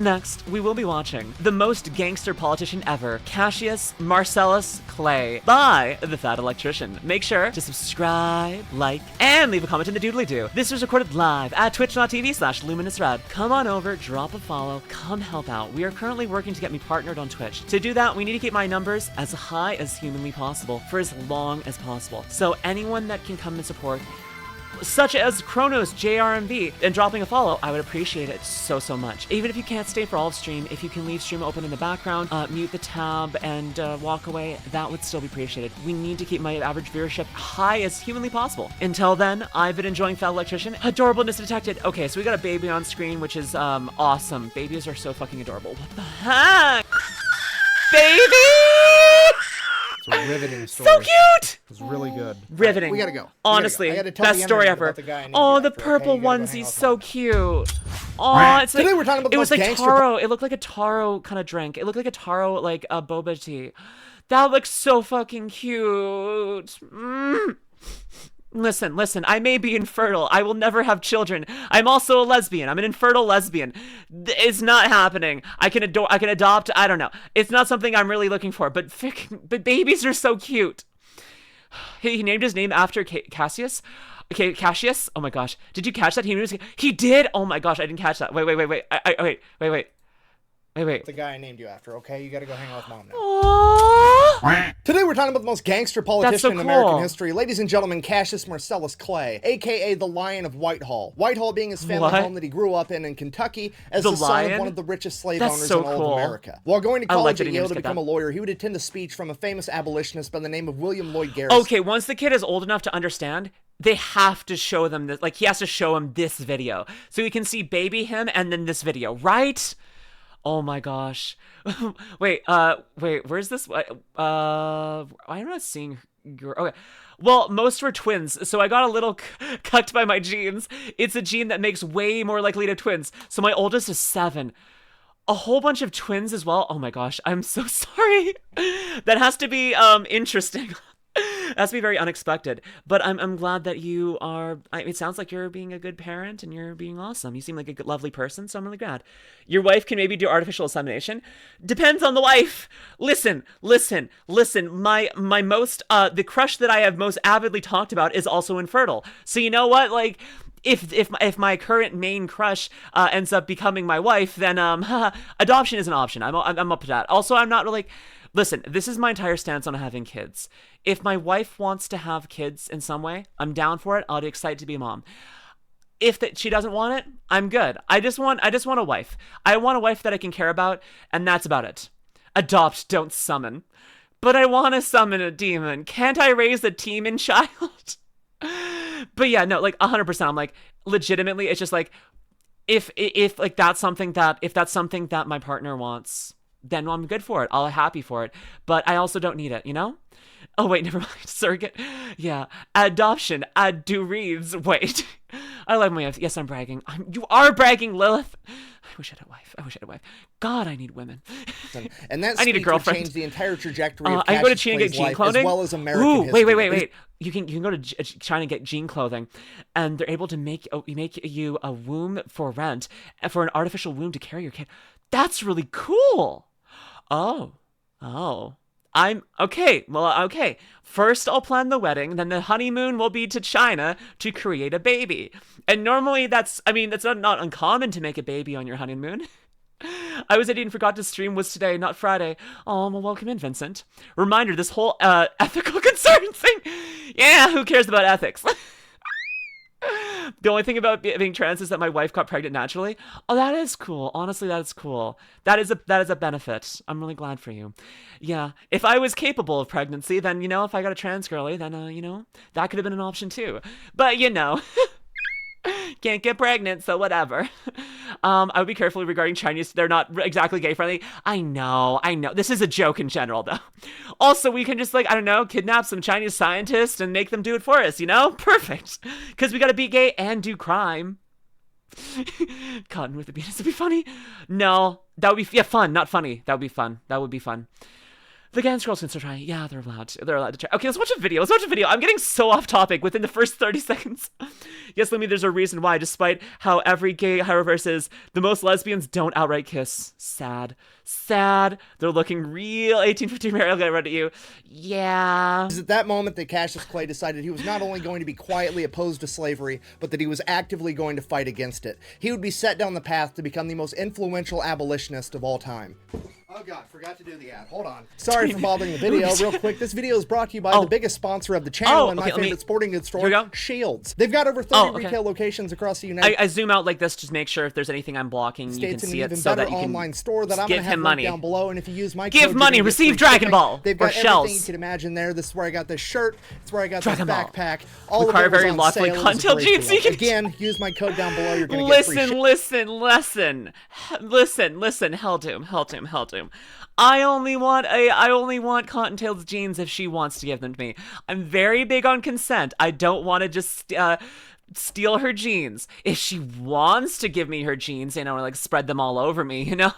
Next, we will be watching the most gangster politician ever, Cassius Marcellus Clay, by the Fat Electrician. Make sure to subscribe, like, and leave a comment in the doodly-doo. This was recorded live at twitch.tv/LuminusRed. Come on over, drop a follow, come help out. We are currently working to get me partnered on Twitch. To do that, we need to keep my numbers as high as humanly possible for as long as possible. So anyone that can come and support, such as Kronos JRMB, and dropping a follow, I would appreciate it so much. Even if you can't stay for all of stream, if you can leave stream open in the background, mute the tab, and walk away, that would still be appreciated. We need to keep my average viewership high as humanly possible. Until then, I've been enjoying Fat Electrician. Adorableness detected. Okay, so we got a baby on screen, which is awesome. Babies are so fucking adorable. What the heck? Baby! It's a riveting story. So cute! It was really good. Riveting. We gotta go. Honestly, I gotta tell best the story internet ever. about the guy I named Oh, you the after, purple okay? You gotta go hang onesie's out so with cute. Oh, it's Today like, we're talking about the it was most like gangster taro. It looked like a taro kind of drink. It looked like a taro, like a boba tea. That looks so fucking cute. Listen, I may be infertile. I will never have children. I'm also a lesbian. I'm an infertile lesbian. It's not happening. I can adopt. I don't know. It's not something I'm really looking for, but babies are so cute. He named his name after Cassius. Okay, Cassius. Oh my gosh. Did you catch that? He did? Oh my gosh, I didn't catch that. Wait. Wait. the guy I named you after, okay? You gotta go hang out with mom now. Aww. Today we're talking about the most gangster politician so in American cool. history. Ladies and gentlemen, Cassius Marcellus Clay, aka the Lion of Whitehall. Whitehall being his family What? home that he grew up in Kentucky as The the son Lion? of one of the richest slave That's owners so in all cool. of America. While going to I like college that at he Yale named to his kid become a that. lawyer, he would attend a speech from a famous abolitionist by the name of William Lloyd Garrison. Okay, once the kid is old enough to understand, they have to show them this. Like, he has to show him this video. So he can see baby him and then this video, right? Oh my gosh. wait, where's this? I'm not seeing your, okay. Well, most were twins, so I got a little cucked by my genes. It's a gene that makes way more likely to twins. So my oldest is 7. A whole bunch of twins as well. Oh my gosh, I'm so sorry. That has to be interesting. It has to be very unexpected, but I'm glad that you are. It sounds like you're being a good parent and you're being awesome. You seem like a good, lovely person, so I'm really glad. Your wife can maybe do artificial insemination. Depends on the wife. Listen. My most the crush that I have most avidly talked about is also infertile. So you know what, like. If my current main crush ends up becoming my wife, then adoption is an option. I'm up to that. Also, I'm not really. Listen, this is my entire stance on having kids. If my wife wants to have kids in some way, I'm down for it. I'll be excited to be a mom. If she doesn't want it, I'm good. I just want a wife. I want a wife that I can care about, and that's about it. Adopt, don't summon. But I want to summon a demon. Can't I raise a demon child? But yeah, no, like 100%. I'm like, legitimately, it's just like, if that's something that my partner wants, then I'm good for it. I'll be happy for it. But I also don't need it, you know? Oh, wait, never mind. Surrogate. Yeah. Adoption. Add do reads. Wait. I love my wife. Yes, I'm bragging. You are bragging, Lilith. I wish I had a wife. God, I need women. And that I need a speech would girlfriend. change the entire trajectory of I can go to Cassius China and get Clay's gene life, clothing. as well as American Ooh, history. wait. You can go to China and get gene clothing, and they're able to make you a womb for rent, for an artificial womb to carry your kid. That's really cool. Oh. I'm okay. Well, okay. First, I'll plan the wedding. Then the honeymoon will be to China to create a baby. And normally, that's not uncommon to make a baby on your honeymoon. I didn't forgot to stream was today, not Friday. Oh, well, welcome in, Vincent. Reminder: this whole ethical concern thing. Yeah, who cares about ethics? The only thing about being trans is that my wife got pregnant naturally. Oh, that is cool. Honestly, that is cool. That is a benefit. I'm really glad for you. Yeah, if I was capable of pregnancy, then, if I got a trans girly, then, that could have been an option too. But, can't get pregnant, so whatever. I would be careful regarding Chinese. They're not exactly gay friendly. I know. This is a joke in general, though. Also, we can just, kidnap some Chinese scientists and make them do it for us, Perfect. Because we gotta be gay and do crime. Cotton with a penis would be funny. No, that would be, fun, not funny. That would be fun. The Gangster girls can still try. Yeah, they're allowed to. They're allowed to try. Okay, let's watch a video. Let's watch a video. I'm getting so off topic within the first 30 seconds. Yes, Lumi, there's a reason why, despite how every gay heteroverse is, the most lesbians don't outright kiss. Sad. Sad. They're looking real 1850 Mary. I'll get rid of you. Yeah. It was at that moment that Cassius Clay decided he was not only going to be quietly opposed to slavery, but that he was actively going to fight against it. He would be set down the path to become the most influential abolitionist of all time. Oh god, forgot to do the ad. Hold on. Sorry for bothering the video. Real quick, this video is brought to you by the biggest sponsor of the channel and my favorite sporting goods store, Shields. They've got over 30 retail locations across the United States. I zoom out like this, just make sure if there's anything I'm blocking, you can see it so that you can online store that I'm gonna have linked down below. And if you use my give code, money, receive Dragon Ball. They've got shells. everything you can imagine there. This is where I got this shirt. It's where I got Dragon this Ball. backpack. All Require of it was very on lots sale. like It was a Huntail great jeans. deal. Again, use my code down below. You're gonna get free shit. Listen, Helldoom. I only want Cottontail's jeans if she wants to give them to me. I'm very big on consent. I don't want to just steal her jeans. If she wants to give me her jeans, you know, or like spread them all over me, you know,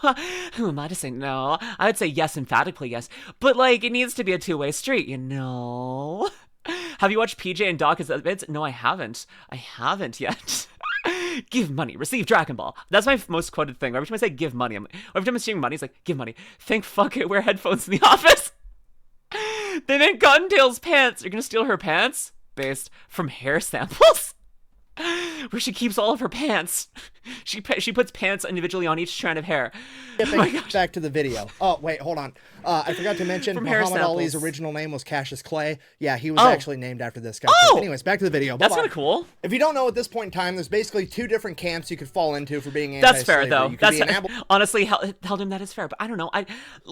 who am I to say no? I would say yes, emphatically yes. But like, it needs to be a two-way street, you know? Have you watched PJ and Doc as bits? No, I haven't. I haven't yet. Give money, receive Dragon Ball. That's my most quoted thing. Every time I say give money, every time I'm seeing money, it's like, give money. Think fuck it, wear headphones in the office. They make Cottontail's pants. You're gonna steal her pants? Based from hair samples? Where she keeps all of her pants. She puts pants individually on each strand of hair. Oh my gosh. Back to the video. Oh, wait, hold on. I forgot to mention Muhammad Ali's original name was Cassius Clay. Yeah, he was actually named after this guy. Oh! Anyways, back to the video. That's kind of cool. If you don't know at this point in time, there's basically two different camps you could fall into for being anti-slavery. That's fair, though. That's honestly, Heldum, that is fair. But I don't know.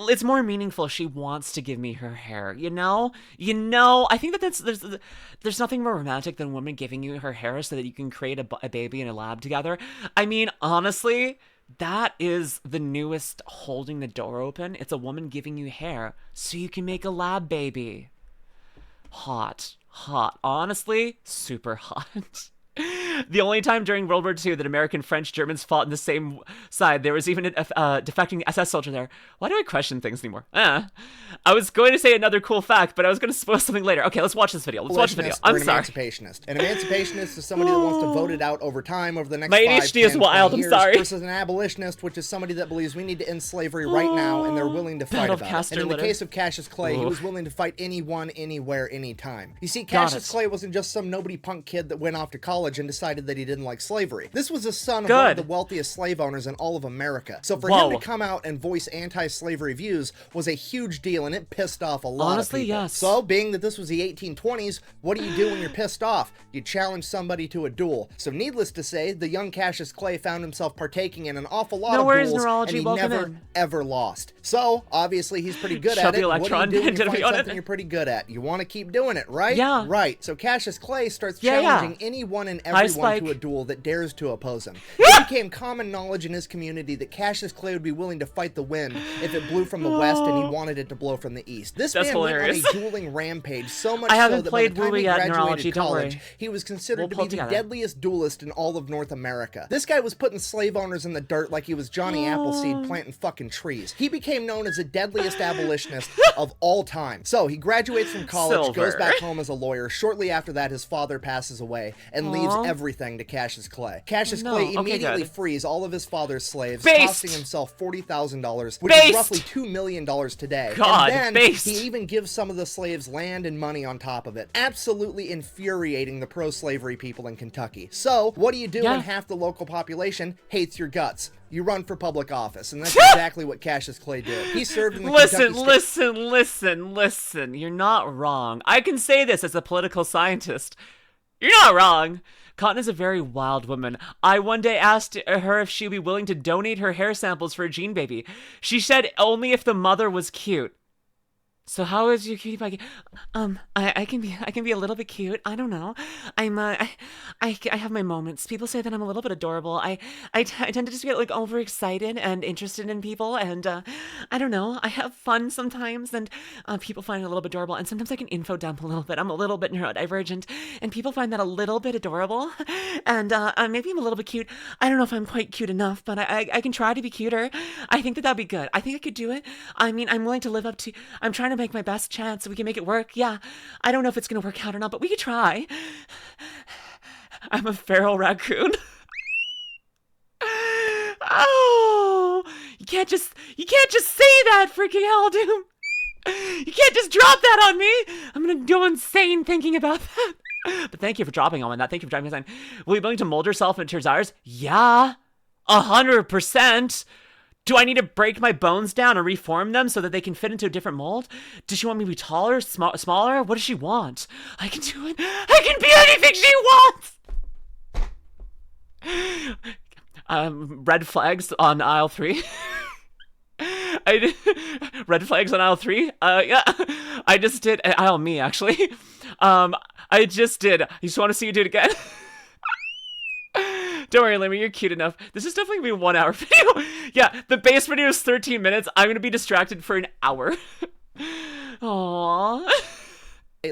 It's more meaningful if she wants to give me her hair. You know. I think that there's nothing more romantic than a woman giving you her hair so that you can create a baby in a lab together. I mean, honestly, that is the newest holding the door open. It's a woman giving you hair so you can make a lab baby. Hot. Honestly, super hot. The only time during World War II that American, French, Germans fought on the same side, there was even a defecting SS soldier there. Why do I question things anymore? I was going to say another cool fact, but I was going to spoil something later. Okay, let's watch this video. I'm sorry. Emancipationist. An emancipationist is somebody that wants to vote it out over time, over the next 5, ADHD 10, is wild. 20 years, I'm sorry. versus an abolitionist, which is somebody that believes we need to end slavery right now, and they're willing to fight about it. And in the case of Cassius Clay, he was willing to fight anyone, anywhere, anytime. You see, Cassius Clay wasn't just some nobody punk kid that went off to college and decided that he didn't like slavery. This was the son of one of the wealthiest slave owners in all of America. So for him to come out and voice anti-slavery views was a huge deal, and it pissed off a lot of people. Yes. So, being that this was the 1820s, what do you do when you're pissed off? You challenge somebody to a duel. So needless to say, the young Cassius Clay found himself partaking in an awful lot of duels, and he never, ever lost. So, obviously, he's pretty good at it. What do you do when you find something you're pretty good at? You want to keep doing it, right? Yeah. Right. So Cassius Clay starts challenging anyone and everyone to a duel that dares to oppose him. It became common knowledge in his community that Cassius Clay would be willing to fight the wind if it blew from the west and he wanted it to blow from the east. This man went on a dueling rampage, so much so that by the time he graduated college, he was considered to be the deadliest duelist in all of North America. This guy was putting slave owners in the dirt like he was Johnny Appleseed planting fucking trees. He became known as the deadliest abolitionist of all time. So he graduates from college, goes back home as a lawyer. Shortly after that, his father passes away and leaves everything to Cassius Clay. Cassius Clay immediately frees all of his father's slaves, costing himself $40,000, which is roughly $2 million today. And then he even gives some of the slaves land and money on top of it. Absolutely infuriating the pro-slavery people in Kentucky. So, what do you do when half the local population hates your guts? You run for public office, and that's exactly what Cassius Clay did. He served in the Listen. You're not wrong. I can say this as a political scientist. You're not wrong. Cotton is a very wild woman. I one day asked her if she'd be willing to donate her hair samples for a gene baby. She said only if the mother was cute. So how is your cutie pie? I can be a little bit cute. I don't know. I have my moments. People say that I'm a little bit adorable. I tend to just get like overexcited and interested in people, and I don't know. I have fun sometimes, and people find it a little bit adorable. And sometimes I can info dump a little bit. I'm a little bit neurodivergent, and people find that a little bit adorable, and maybe I'm a little bit cute. I don't know if I'm quite cute enough, but I can try to be cuter. I think that'd be good. I think I could do it. I mean, I'm willing to live up to. I'm trying to make my best chance so we can make it work. Yeah, I don't know if it's gonna work out or not, but we could try. I'm a feral raccoon. Oh, you can't just say that, freaking hell, Doom. You can't just drop that on me. I'm gonna go insane thinking about that. But thank you for dropping on that. Thank you for dropping a sign. Will you be willing to mold yourself into your desires? Yeah, 100%. Do I need to break my bones down and reform them so that they can fit into a different mold? Does she want me to be taller, smaller? What does she want? I can do it. I can be anything she wants! Red flags on aisle 3. Red flags on aisle 3? Yeah. I just did aisle me, actually. I just did. You just want to see you do it again? Don't worry, Lemmy, you're cute enough. This is definitely gonna be a 1 hour video. Yeah, the base video is 13 minutes. I'm gonna be distracted for an hour. Aww.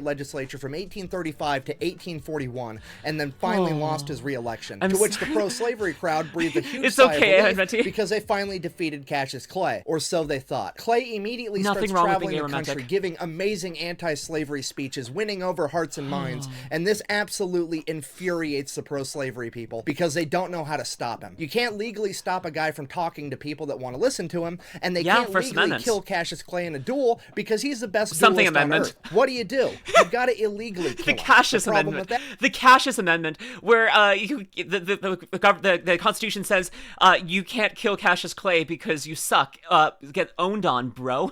Legislature from 1835 to 1841, and then finally lost his re-election. To which the pro-slavery crowd breathed a huge sigh of relief because they finally defeated Cassius Clay, or so they thought. Clay immediately starts traveling the country, giving amazing anti-slavery speeches, winning over hearts and minds, and this absolutely infuriates the pro-slavery people because they don't know how to stop him. You can't legally stop a guy from talking to people that want to listen to him, and they can't legally kill Cassius Clay in a duel because he's the best duelist on Earth. What do? You've got to illegally kill him. Cassius Amendment. The Cassius Amendment, where the Constitution says you can't kill Cassius Clay because you suck. Get owned on, bro.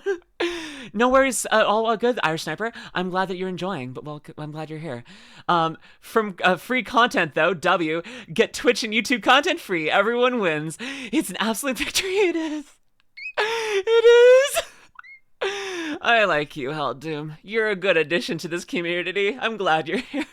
No worries, all good, Irish Sniper. I'm glad that you're enjoying, but well, I'm glad you're here. From free content, though, W, get Twitch and YouTube content free. Everyone wins. It's an absolute victory. It is. It is. I like you, Hell Doom. You're a good addition to this community. I'm glad you're here.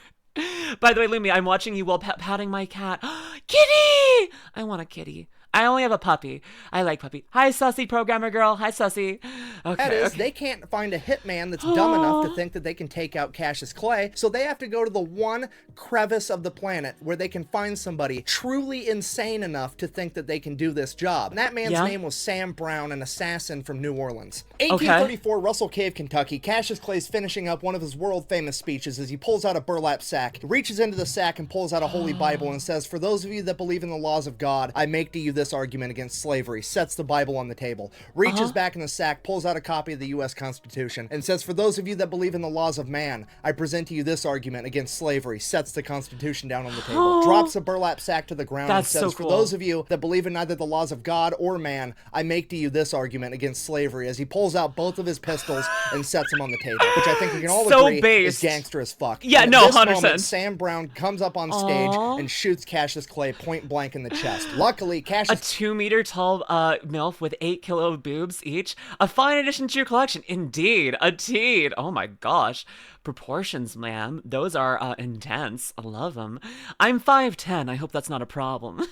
By the way, Lumi, I'm watching you while patting my cat. Kitty! I want a kitty. I only have a puppy. I like puppy. Hi, Sussy programmer girl. Hi, Sussy. Okay. That is, they can't find a hitman that's dumb enough to think that they can take out Cassius Clay, so they have to go to the one crevice of the planet where they can find somebody truly insane enough to think that they can do this job. And that man's name was Sam Brown, an assassin from New Orleans. 1834, Russell Cave, Kentucky. Cassius Clay's finishing up one of his world-famous speeches as he pulls out a burlap sack, reaches into the sack and pulls out a holy Bible and says, "For those of you that believe in the laws of God, I make to you this argument against slavery," sets the Bible on the table, reaches back in the sack, pulls out a copy of the U.S. Constitution, and says, "For those of you that believe in the laws of man, I present to you this argument against slavery," sets the Constitution down on the table, drops a burlap sack to the ground, and says, "For those of you that believe in neither the laws of God or man, I make to you this argument against slavery," as he pulls out both of his pistols and sets them on the table, which I think we can all agree is gangster as fuck. Yeah, and no, at this 100%. moment, Sam Brown comes up on stage and shoots Cassius Clay point blank in the chest. Luckily, Cassius... A 2-meter tall MILF with 8 kilo boobs each. A fine addition to your collection. Indeed. A teed. Oh my gosh. Proportions, ma'am. Those are intense. I love them. I'm 5'10". I hope that's not a problem.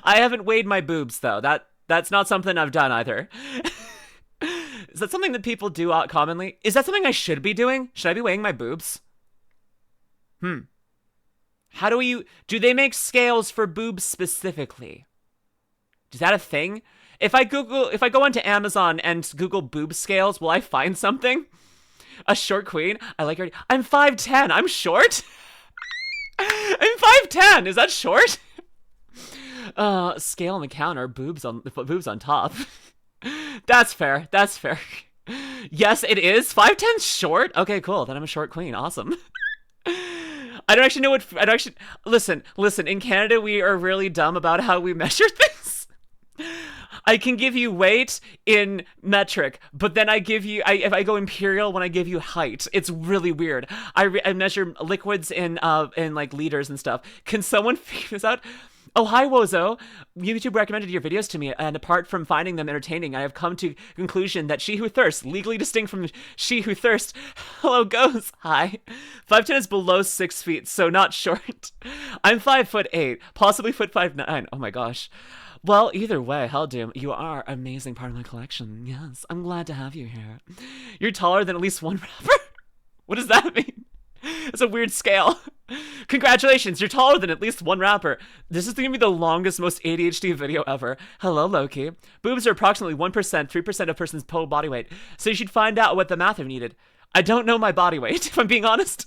I haven't weighed my boobs, though. That's not something I've done either. Is that something that people do commonly? Is that something I should be doing? Should I be weighing my boobs? How do they make scales for boobs specifically? Is that a thing? If I go onto Amazon and Google boob scales, will I find something? A short queen? I like her. I'm 5'10". I'm short? I'm 5'10". Is that short? Scale on the counter, boobs on top. That's fair. That's fair. Yes, it is. 5'10's short? Okay, cool. Then I'm a short queen. Awesome. I don't actually know what... Listen. In Canada, we are really dumb about how we measure things. I can give you weight in metric, but then if I go imperial when I give you height. It's really weird. I measure liquids in like liters and stuff. Can someone figure this out? Oh, hi, Wozo. YouTube recommended your videos to me, and apart from finding them entertaining, I have come to conclusion that she who thirsts, legally distinct from she who thirsts, hello, goes. Hi. 5'10" is below 6 feet, so not short. I'm 5'8", possibly 5'9". Oh my gosh. Well, either way, Helldoom, you are an amazing part of my collection. Yes, I'm glad to have you here. You're taller than at least one rapper? What does that mean? It's a weird scale. Congratulations, you're taller than at least one rapper. This is gonna be the longest, most ADHD video ever. Hello, Loki. Boobs are approximately 1%, 3% of a person's total body weight. So you should find out what the math have needed. I don't know my body weight, if I'm being honest.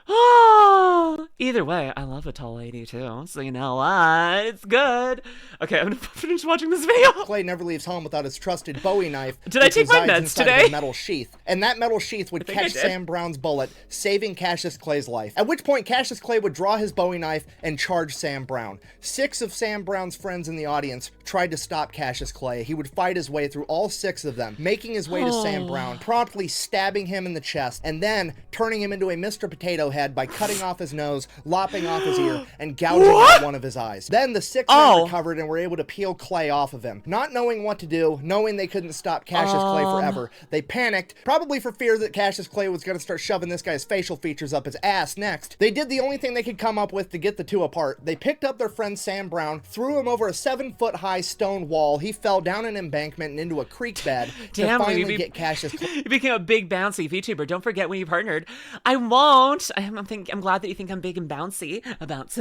Oh, either way, I love a tall lady too, so you know what? It's good. Okay, I'm gonna finish watching this video. Clay never leaves home without his trusted Bowie knife. Did I take my meds today? A metal sheath, and that metal sheath would catch Sam Brown's bullet, saving Cassius Clay's life. At which point, Cassius Clay would draw his Bowie knife and charge Sam Brown. 6 of Sam Brown's friends in the audience tried to stop Cassius Clay. He would fight his way through all 6 of them, making his way to Sam Brown, promptly stabbing him in the chest, and then turning him into a Mr. Potato Head by cutting off his nose, lopping off his ear, and gouging out one of his eyes. Then the 6 men recovered and were able to peel Clay off of him. Not knowing what to do, knowing they couldn't stop Cassius Clay forever, they panicked, probably for fear that Cassius Clay was going to start shoving this guy's facial features up his ass next. They did the only thing they could come up with to get the two apart. They picked up their friend Sam Brown, threw him over a 7-foot-high stone wall. He fell down an embankment and into a creek bed to finally get Cassius Clay. You became a big bouncy VTuber. Don't forget when you partnered. I won't. I'm glad that you think I'm big and bouncy. A bounce.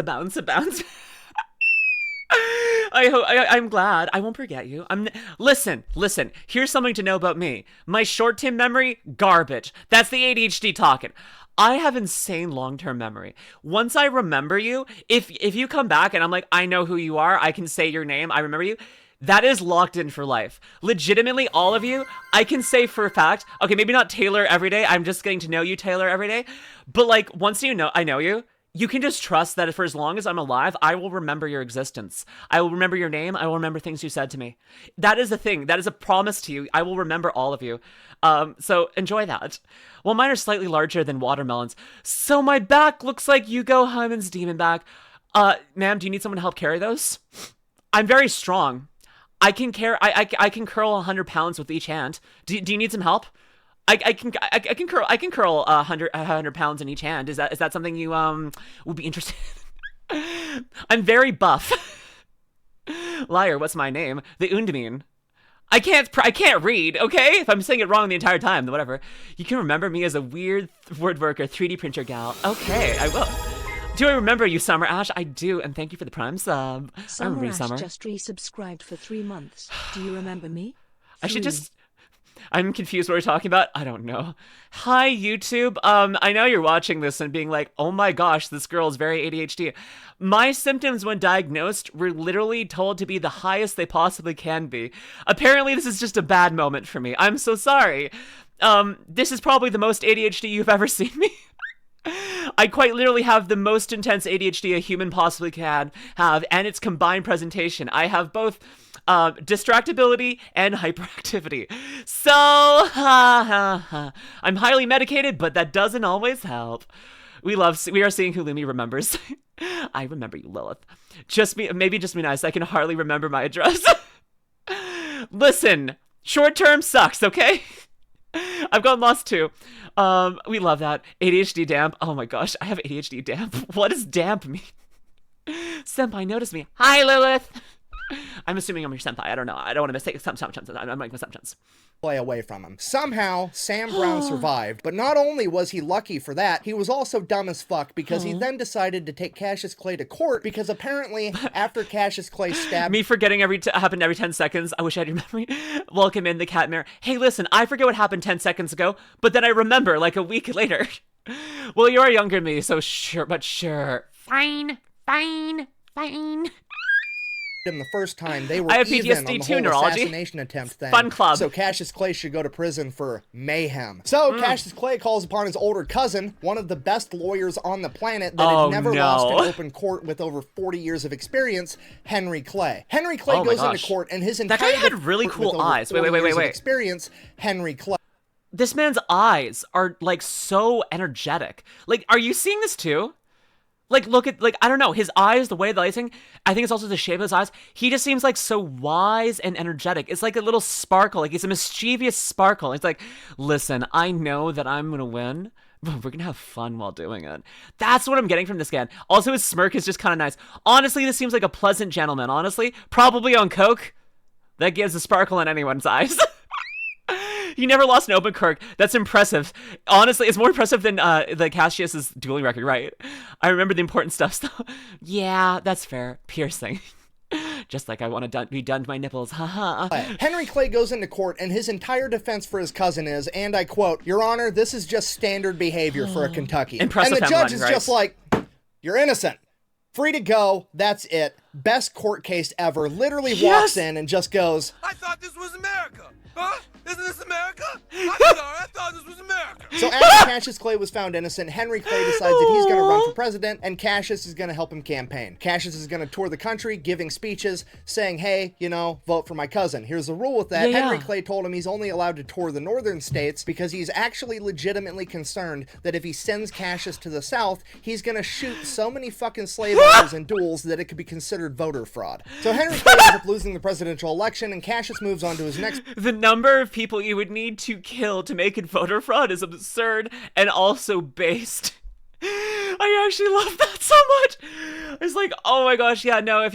I'm glad. I won't forget you. Listen. Here's something to know about me. My short-term memory, garbage. That's the ADHD talking. I have insane long-term memory. Once I remember you, if you come back and I'm like, I know who you are, I can say your name, I remember you, that is locked in for life. Legitimately, all of you, I can say for a fact, okay, maybe not Taylor every day, I'm just getting to know you, Taylor, every day, but like, once I know you, you can just trust that for as long as I'm alive, I will remember your existence. I will remember your name. I will remember things you said to me. That is a thing. That is a promise to you. I will remember all of you. So enjoy that. Well, mine are slightly larger than watermelons. So my back looks like Hugo Hyman's demon back. Ma'am, do you need someone to help carry those? I'm very strong. I can can curl 100 pounds with each hand. Do you need some help? I can curl 100 pounds in each hand. Is that something you would be interested in? I'm very buff. Liar, what's my name? The Undamine. I can't read, okay? If I'm saying it wrong the entire time, then whatever. You can remember me as a weird word worker, 3D printer gal. Okay, I will. Do I remember you, Summer Ash? I do, and thank you for the Prime sub. I remember you, Summer. Just resubscribed for 3 months. Do you remember me? I should just... I'm confused what we're talking about. I don't know. Hi, YouTube. I know you're watching this and being like, oh my gosh, this girl is very ADHD. My symptoms when diagnosed were literally told to be the highest they possibly can be. Apparently, this is just a bad moment for me. I'm so sorry. This is probably the most ADHD you've ever seen me. I quite literally have the most intense ADHD a human possibly can have, and its combined presentation. I have both distractibility and hyperactivity. So, I'm highly medicated, but that doesn't always help. We are seeing who Lumi remembers. I remember you, Lilith. Maybe just be nice. I can hardly remember my address. Listen, short term sucks, okay? I've gotten lost too. We love that. ADHD damp. Oh my gosh, I have ADHD damp. What does damp mean? Senpai, notice me. Hi, Lilith. I'm assuming I'm your senpai. I don't know. I don't want to mistake assumptions. I'm making assumptions. Play away from him. Somehow, Sam Brown survived, but not only was he lucky for that, he was also dumb as fuck because he then decided to take Cassius Clay to court because apparently after Cassius Clay stabbed... Me forgetting happened every 10 seconds. I wish I had your memory. Welcome in the cat mirror. Hey, listen, I forget what happened 10 seconds ago, but then I remember like a week later. Well, you are younger than me, so sure, but sure. Fine. him the first time, they were I have even PTSD on the too, whole neurology. assassination attempt thing. Fun club. So Cassius Clay should go to prison for mayhem. So Cassius Clay calls upon his older cousin, one of the best lawyers on the planet that had never lost an open court with over 40 years of experience, Henry Clay. Henry Clay goes into court, and his entire that guy had really cool eyes. Wait. Experience, Henry Clay. This man's eyes are like so energetic. Like, are you seeing this too? Like, look at, like, I don't know, his eyes, the way the lighting, I think it's also the shape of his eyes. He just seems like so wise and energetic. It's like a little sparkle, like he's a mischievous sparkle. It's like, listen, I know that I'm gonna win, but we're gonna have fun while doing it. That's what I'm getting from this guy. Also, his smirk is just kind of nice. Honestly, this seems like a pleasant gentleman, honestly. Probably on coke. That gives a sparkle in anyone's eyes. He never lost an open cork. That's impressive. Honestly, it's more impressive than the Cassius's dueling record, right? I remember the important stuff, though. Yeah, that's fair. Piercing. Just like I want to be done to my nipples. Haha. Henry Clay goes into court, and his entire defense for his cousin is, and I quote, "Your Honor, this is just standard behavior for a Kentucky." Impressive. And the judge is right? just like, "You're innocent. Free to go. That's it. Best court case ever." Literally walks in and just goes, "I thought this was America. Huh? Isn't this America? I'm sorry, I thought this was America." So after Cassius Clay was found innocent, Henry Clay decides that he's going to run for president, and Cassius is going to help him campaign. Cassius is going to tour the country, giving speeches, saying, hey, you know, vote for my cousin. Here's the rule with that. Henry Clay told him he's only allowed to tour the northern states because he's actually legitimately concerned that if he sends Cassius to the south, he's going to shoot so many fucking slave owners in duels that it could be considered voter fraud. So Henry Clay ends up losing the presidential election, and Cassius moves on to his next... The number of people you would need to kill to make it voter fraud is absurd and also based. I actually love that so much. It's like, oh my gosh, yeah, no, I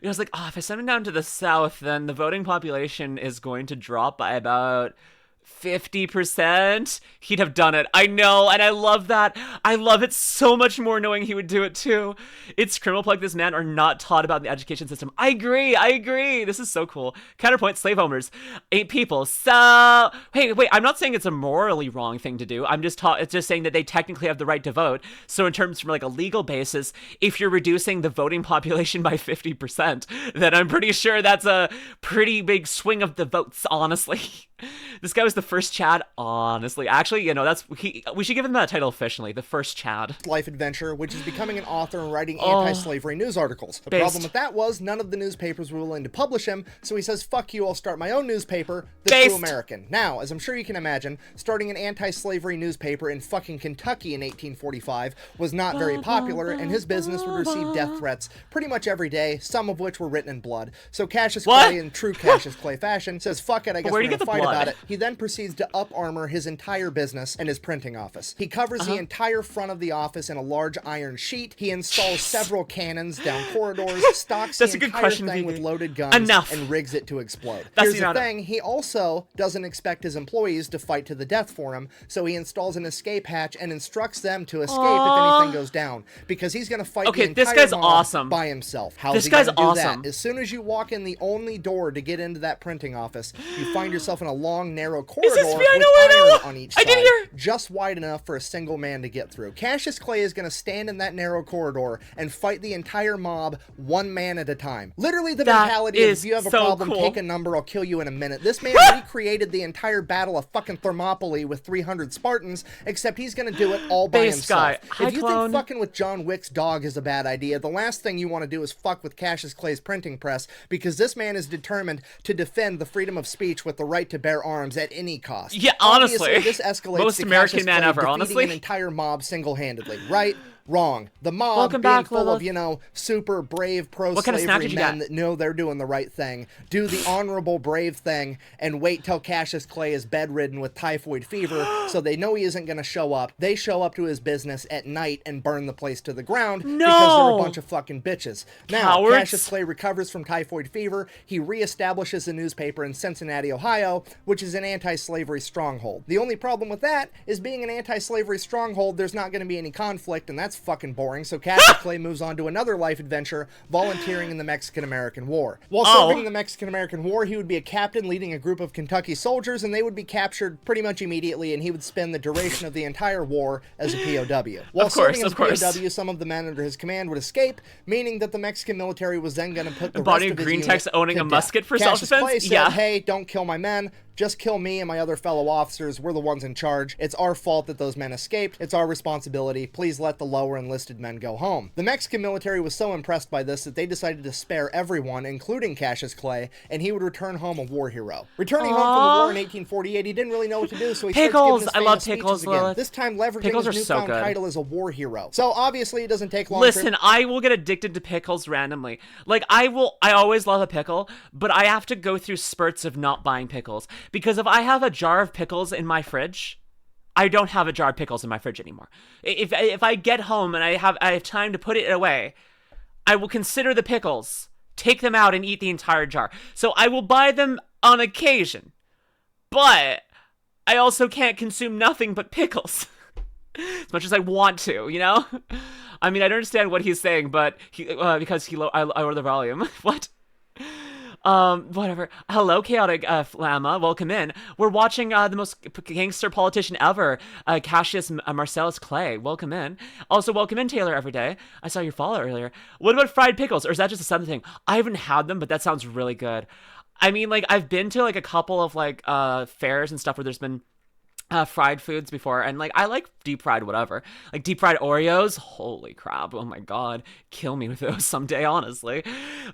was like, oh, if I send him down to the south, then the voting population is going to drop by about 50%. He'd have done it. I know, and I love that. I love it so much more knowing he would do it too. It's criminal like this man are not taught about the education system. I agree. This is so cool. Counterpoint, slave owners ain't people. So, hey, wait, I'm not saying it's a morally wrong thing to do. It's just saying that they technically have the right to vote. So in terms from like a legal basis, if you're reducing the voting population by 50%, then I'm pretty sure that's a pretty big swing of the votes, honestly. This guy was the first Chad, honestly. Actually, you know, we should give him that title officially, the first Chad. Life adventure, which is becoming an author and writing anti-slavery news articles. The problem with that was none of the newspapers were willing to publish him, so he says, fuck you, I'll start my own newspaper, The True American. Now, as I'm sure you can imagine, starting an anti-slavery newspaper in fucking Kentucky in 1845 was not very popular, and his business would receive death threats pretty much every day, some of which were written in blood. So Cassius Clay, in true Cassius Clay fashion, says, fuck it, I guess we're gonna fight about it. He then proceeds to up-armor his entire business and his printing office. He covers the entire front of the office in a large iron sheet. He installs several cannons down corridors, stocks the entire thing with loaded guns, and rigs it to explode. Here's the thing, he also doesn't expect his employees to fight to the death for him, so he installs an escape hatch and instructs them to escape if anything goes down, because he's going to fight the entire mob by himself. How's he going to do that? As soon as you walk in the only door to get into that printing office, you find yourself in a long, narrow corridor with iron on each side, just wide enough for a single man to get through. Cassius Clay is going to stand in that narrow corridor and fight the entire mob one man at a time. Literally the mentality of, if you have a problem, take a number, I'll kill you in a minute. This man recreated the entire battle of fucking Thermopylae with 300 Spartans, except he's going to do it all by himself. If you think fucking with John Wick's dog is a bad idea, the last thing you want to do is fuck with Cassius Clay's printing press, because this man is determined to defend the freedom of speech with the right to bear arms at any cost. Yeah, honestly. Obviously, this escalates most to American Cassius man Clay ever, defeating honestly. an entire mob single-handedly. Right? Wrong. The mob, being full of, you know, super brave pro-slavery men that know they're doing the right thing, do the honorable brave thing, and wait till Cassius Clay is bedridden with typhoid fever, so they know he isn't going to show up. They show up to his business at night and burn the place to the ground because they're a bunch of fucking bitches. Now, Cassius Clay recovers from typhoid fever. He reestablishes a newspaper in Cincinnati, Ohio, which is an anti-slavery stronghold. The only problem with that is being an anti-slavery stronghold, there's not going to be any conflict, and that's fucking boring. So Cassius Clay moves on to another life adventure, volunteering in the Mexican-American War. While serving in the Mexican-American War, he would be a captain leading a group of Kentucky soldiers, and they would be captured pretty much immediately, and he would spend the duration of the entire war as a POW. While serving as a POW, some of the men under his command would escape, meaning that the Mexican military was then going to put the rest of his unit owning a musket for self-defense? Cassius Clay said, hey, don't kill my men. Just kill me and my other fellow officers. We're the ones in charge. It's our fault that those men escaped. It's our responsibility. Please let the lower enlisted men go home. The Mexican military was so impressed by this that they decided to spare everyone, including Cassius Clay, and he would return home a war hero. Returning home from the war in 1848, he didn't really know what to do, so he started giving his famous speeches again. This time leveraging his newfound title as a war hero. So obviously it doesn't take long. Listen, I will get addicted to pickles randomly. Like, I always love a pickle, but I have to go through spurts of not buying pickles. Because if I have a jar of pickles in my fridge, I don't have a jar of pickles in my fridge anymore. If I get home and I have time to put it away, I will consider the pickles, take them out, and eat the entire jar. So I will buy them on occasion. But I also can't consume nothing but pickles. As much as I want to, you know? I mean, I don't understand what he's saying, but I lowered the volume. What? Whatever. Hello, Chaotic Flamma. Welcome in. We're watching the most gangster politician ever, Cassius Marcellus Clay. Welcome in. Also, welcome in, Taylor Everyday. I saw your follow earlier. What about fried pickles, or is that just a Southern thing? I haven't had them, but that sounds really good. I mean, like, I've been to, like, a couple of, like, fairs and stuff where there's been fried foods before, and like I like deep fried whatever, like deep fried Oreos. Holy crap! Oh my god, kill me with those someday, honestly.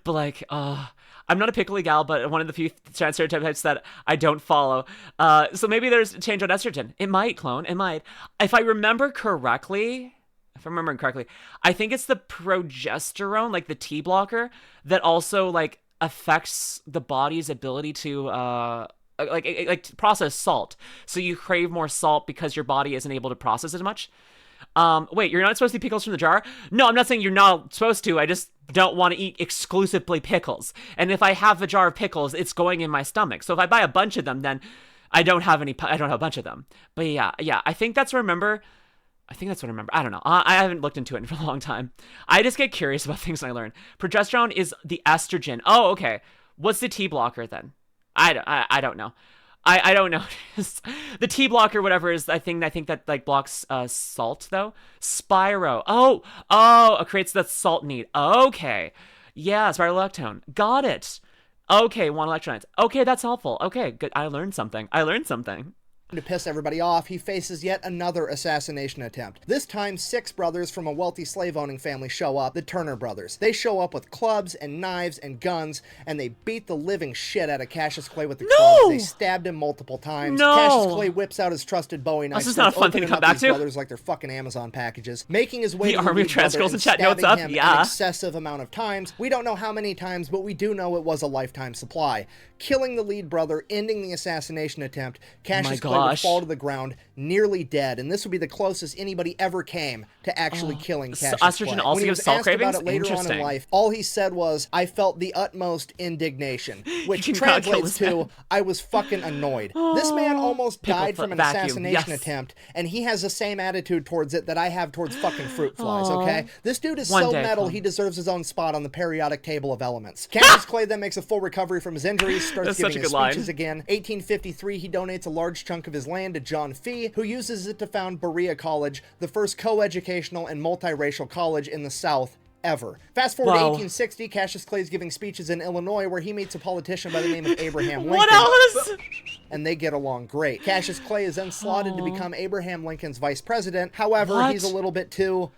But like, I'm not a pickly gal, but one of the few stereotypes that I don't follow. So maybe there's a change on estrogen. It might, clone. It might. If I remember correctly, I think it's the progesterone, like the T blocker, that also like affects the body's ability to like process salt, so you crave more salt because your body isn't able to process as much. Wait, you're not supposed to eat pickles from the jar? No, I'm not saying you're not supposed to. I just don't want to eat exclusively pickles. And if I have a jar of pickles, it's going in my stomach. So if I buy a bunch of them, then I don't have a bunch of them. But yeah, I think that's what I remember. I don't know. I haven't looked into it for a long time. I just get curious about things and I learn. Progesterone is the estrogen. Oh, okay. What's the T blocker then? I don't know. I don't know. The T blocker, whatever, is I think that like blocks salt though. Spiro. Oh, it creates the salt need. Okay. Yeah, spirulactone. Got it. Okay, one electrolytes. Okay, that's helpful. Okay, good. I learned something. To piss everybody off, he faces yet another assassination attempt. This time, 6 brothers from a wealthy slave-owning family show up, the Turner brothers. They show up with clubs and knives and guns, and they beat the living shit out of Cassius Clay with the clubs. They stabbed him multiple times. Cassius Clay whips out his trusted Bowie knife. This is not a fun thing to come back to. Brothers like they're fucking Amazon packages, making his way the to the army of trans girls and chat notes up. An excessive amount of times. We don't know how many times, but we do know it was a lifetime supply. Killing the lead brother, ending the assassination attempt. Cassius Clay would fall to the ground, nearly dead, and this would be the closest anybody ever came to actually killing Cassius estrogen Clay. Also when he was salt asked cravings? about it later on in life, all he said was, "I felt the utmost indignation," which translates to, "I was fucking annoyed." This man almost died from an assassination attempt, and he has the same attitude towards it that I have towards fucking fruit flies, okay? This dude is so metal, he deserves his own spot on the periodic table of elements. Cassius Clay then makes a full recovery from his injuries, starts giving his speeches again. 1853, he donates a large chunk of his land to John Fee, who uses it to found Berea College, the first co-educational and multiracial college in the South ever. Fast forward to 1860, Cassius Clay is giving speeches in Illinois where he meets a politician by the name of Abraham Lincoln. What else? And they get along great. Cassius Clay is then slotted to become Abraham Lincoln's vice president. However, he's a little bit too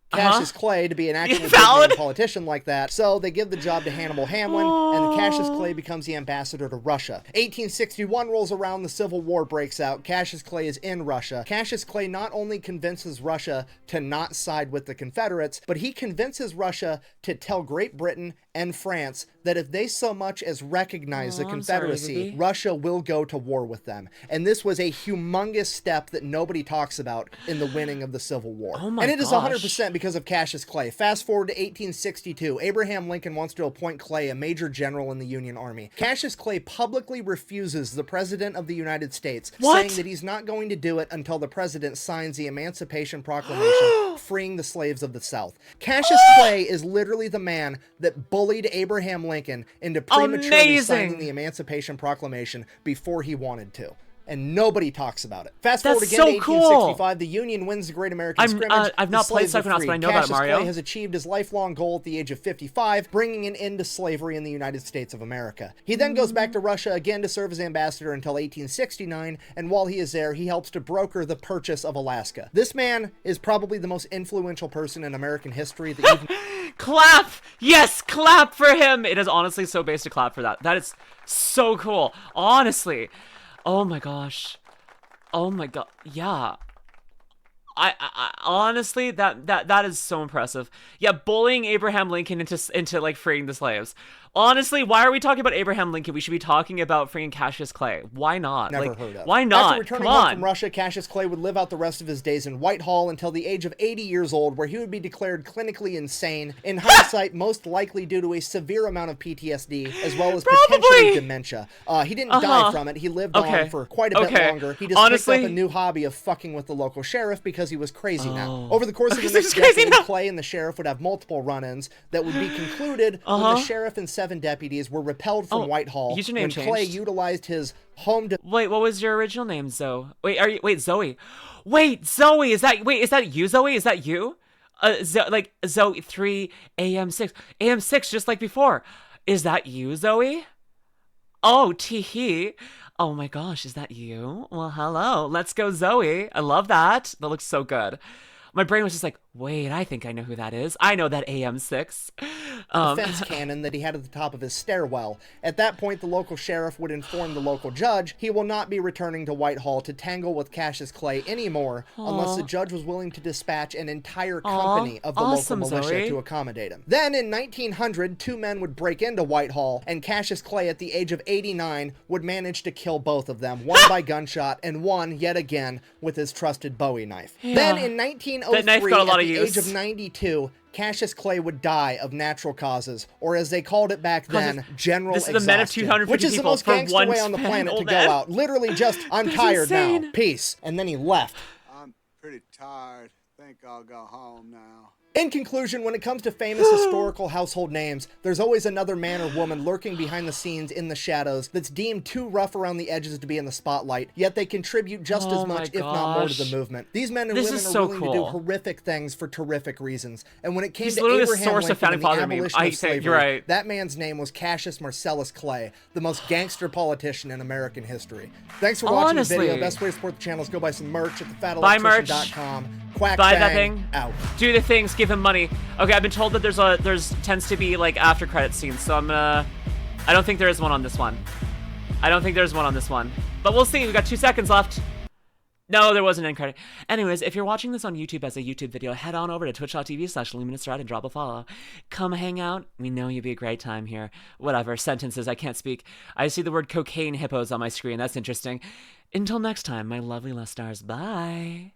Cassius Clay to be an actual big-name politician like that, so they give the job to Hannibal Hamlin, and Cassius Clay becomes the ambassador to Russia. 1861 rolls around, the Civil War breaks out. Cassius Clay is in Russia. Cassius Clay not only convinces Russia to not side with the Confederates, but he convinces Russia to tell Great Britain and France that if they so much as recognize the Confederacy, Russia will go to war with them. And this was a humongous step that nobody talks about in the winning of the Civil War. And it is 100% because of Cassius Clay. Fast forward to 1862. Abraham Lincoln wants to appoint Clay a major general in the Union Army. Cassius Clay publicly refuses the President of the United States, saying that he's not going to do it until the President signs the Emancipation Proclamation, freeing the slaves of the South. Cassius Clay is literally the man that bullied Abraham Lincoln into prematurely signing the Emancipation Proclamation before he wanted to. and nobody talks about it. Fast forward That's again so to cool. 1865, the Union wins the Great American Scrimmage. I've not played Psychonauts, but I know about Cassius Mario. Clay has achieved his lifelong goal at the age of 55, bringing an end to slavery in the United States of America. He then goes back to Russia again to serve as ambassador until 1869, and while he is there, he helps to broker the purchase of Alaska. This man is probably the most influential person in American history that you've... Clap! Yes, clap for him! It is honestly so base to clap for that. That is so cool. Honestly. Oh my gosh. Oh my god. Yeah. I honestly, that is so impressive. Yeah, bullying Abraham Lincoln into like freeing the slaves. Honestly, why are we talking about Abraham Lincoln? We should be talking about freeing Cassius Clay. Why not? Never heard of. Why not? After returning home from Russia, Cassius Clay would live out the rest of his days in Whitehall until the age of 80 years old, where he would be declared clinically insane, in hindsight most likely due to a severe amount of PTSD, as well as potentially dementia. He didn't die from it. He lived on for quite a bit longer. He just picked up a new hobby of fucking with the local sheriff because he was crazy now. Over the course of the next decade, Clay and the sheriff would have multiple run-ins that would be concluded when the sheriff and 7 deputies were repelled from Whitehall when Clay utilized his home to— Wait, what was your original name, Zoe? Wait, Zoe. Wait, Zoe, is that you, Zoe? Is that you? Like Zoe 3 AM6 AM6, just like before. Is that you, Zoe? Oh, tee. Oh my gosh, is that you? Well, hello. Let's go, Zoe. I love that. That looks so good. My brain was just like, wait, I think I know who that is. I know that AM6. Fence cannon that he had at the top of his stairwell. At that point, the local sheriff would inform the local judge he will not be returning to Whitehall to tangle with Cassius Clay anymore unless the judge was willing to dispatch an entire company of the local militia to accommodate him. Then in 1900, 2 men would break into Whitehall, and Cassius Clay at the age of 89 would manage to kill both of them, one by gunshot and one, yet again, with his trusted Bowie knife. Yeah. Then in 1903, that knife got a lot at of the use. age of 92, Cassius Clay would die of natural causes, or as they called it back then, general exhaustion. This is the men of 250 which is the people most for gangster one way on the planet to go man. out. Literally just, I'm tired now. Peace. And then he left. I'm pretty tired. Think I'll go home now. In conclusion, when it comes to famous historical household names, there's always another man or woman lurking behind the scenes in the shadows that's deemed too rough around the edges to be in the spotlight, yet they contribute just as much, if not more, to the movement. These men and women are willing to do horrific things for terrific reasons. And when it came to Abraham Lincoln and the abolition of slavery, that man's name was Cassius Marcellus Clay, the most gangster politician in American history. Thanks for watching the video. Best way to support the channel is go buy some merch at thefatelectrician.com. Quack Buy bang, that thing. out. Do the things. Give him money. Okay, I've been told that there's tends to be like after credit scenes, so I'm gonna. I don't think there is one on this one. I don't think there's one on this one, but we'll see. We got 2 seconds left. No, there wasn't an end credit. Anyways, if you're watching this on YouTube as a YouTube video, head on over to twitch.tv/LuminusRed and drop a follow. Come hang out. We know you'd be a great time here. Whatever. Sentences. I can't speak. I see the word cocaine hippos on my screen. That's interesting. Until next time, my lovely Lestars. Bye.